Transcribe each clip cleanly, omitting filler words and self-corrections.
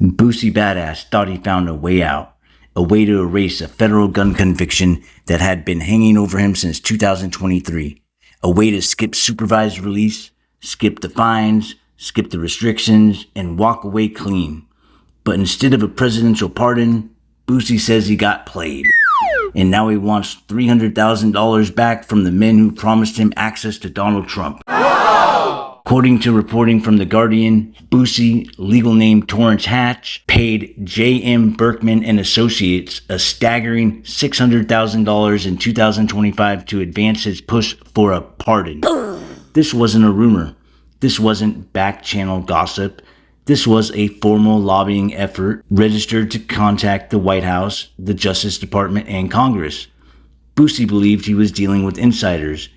Boosie Badazz thought he found a way out, a way to erase a federal gun conviction that had been hanging over him since 2023, a way to skip supervised release, skip the fines, skip the restrictions, and walk away clean. But instead of a presidential pardon, Boosie says he got played. And now he wants $300,000 back from the men who promised him access to Donald Trump. According to reporting from The Guardian, Boosie, legal name Torrance Hatch, paid J.M. Berkman and Associates a staggering $600,000 in 2025 to advance his push for a pardon. This wasn't a rumor. This wasn't back-channel gossip. This was a formal lobbying effort registered to contact the White House, the Justice Department, and Congress. Boosie believed he was dealing with insiders,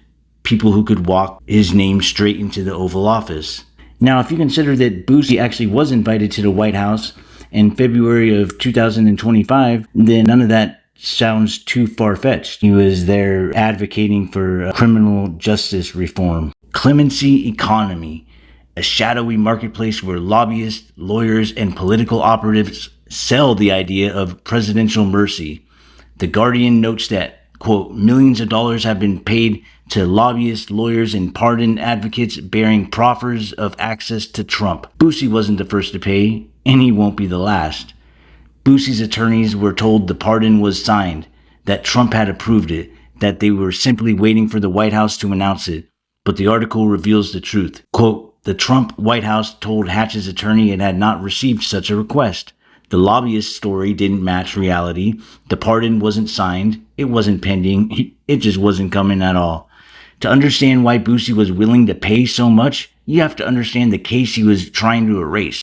people who could walk his name straight into the Oval Office. Now, if you consider that Boosie actually was invited to the White House in February of 2025, then none of that sounds too far-fetched. He was there advocating for criminal justice reform. Clemency economy, a shadowy marketplace where lobbyists, lawyers, and political operatives sell the idea of presidential mercy. The Guardian notes that, quote, millions of dollars have been paid to lobbyists, lawyers, and pardon advocates bearing proffers of access to Trump. Boosie wasn't the first to pay, and he won't be the last. Boosie's attorneys were told the pardon was signed, that Trump had approved it, that they were simply waiting for the White House to announce it. But the article reveals the truth. Quote, the Trump White House told Hatch's attorney it had not received such a request. The lobbyist story didn't match reality. The pardon wasn't signed. It wasn't pending. It just wasn't coming at all. To understand why Boosie was willing to pay so much, you have to understand the case he was trying to erase.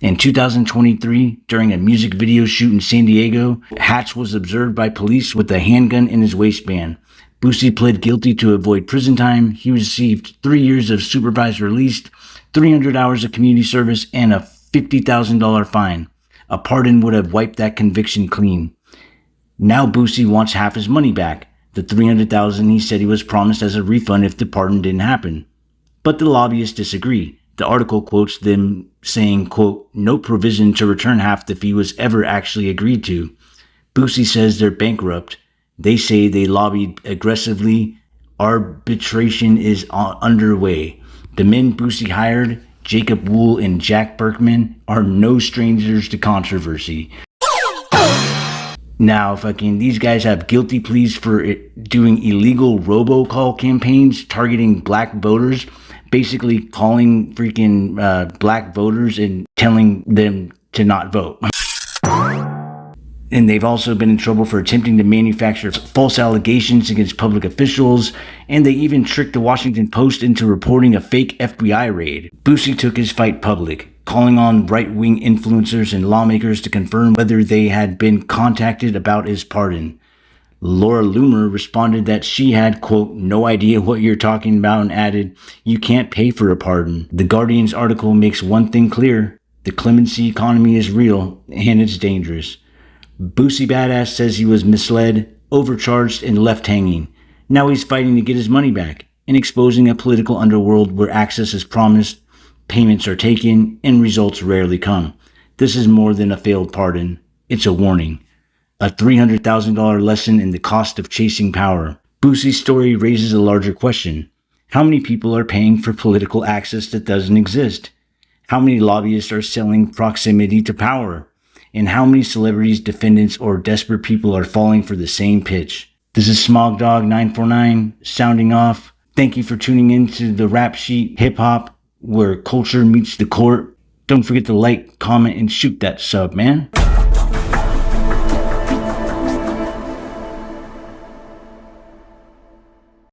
In 2023, during a music video shoot in San Diego, Hatch was observed by police with a handgun in his waistband. Boosie pled guilty to avoid prison time. He received 3 years of supervised release, 300 hours of community service, and a $50,000 fine. A pardon would have wiped that conviction clean. Now Boosie wants half his money back, the $300,000 he said he was promised as a refund if the pardon didn't happen. But the lobbyists disagree. The article quotes them saying, quote, no provision to return half the fee was ever actually agreed to. Boosie says they're bankrupt. They say they lobbied aggressively. Arbitration is underway. The men Boosie hired, Jacob Wool and Jack Berkman, are no strangers to controversy. Now, these guys have guilty pleas for doing illegal robocall campaigns targeting black voters, basically calling black voters and telling them to not vote. And they've also been in trouble for attempting to manufacture false allegations against public officials, and they even tricked the Washington Post into reporting a fake FBI raid. Boosie took his fight public, calling on right-wing influencers and lawmakers to confirm whether they had been contacted about his pardon. Laura Loomer responded that she had, quote, no idea what you're talking about, and added, you can't pay for a pardon. The Guardian's article makes one thing clear: the clemency economy is real, and it's dangerous. Boosie Badazz says he was misled, overcharged, and left hanging. Now he's fighting to get his money back and exposing a political underworld where access is promised, payments are taken, and results rarely come. This is more than a failed pardon. It's a warning. A $300,000 lesson in the cost of chasing power. Boosie's story raises a larger question. How many people are paying for political access that doesn't exist? How many lobbyists are selling proximity to power? And how many celebrities, defendants, or desperate people are falling for the same pitch? This is Smog Dog 949 sounding off. Thank you for tuning in to the Rap Sheet Hip Hop, where culture meets the court. Don't forget to like, comment, and shoot that sub, man.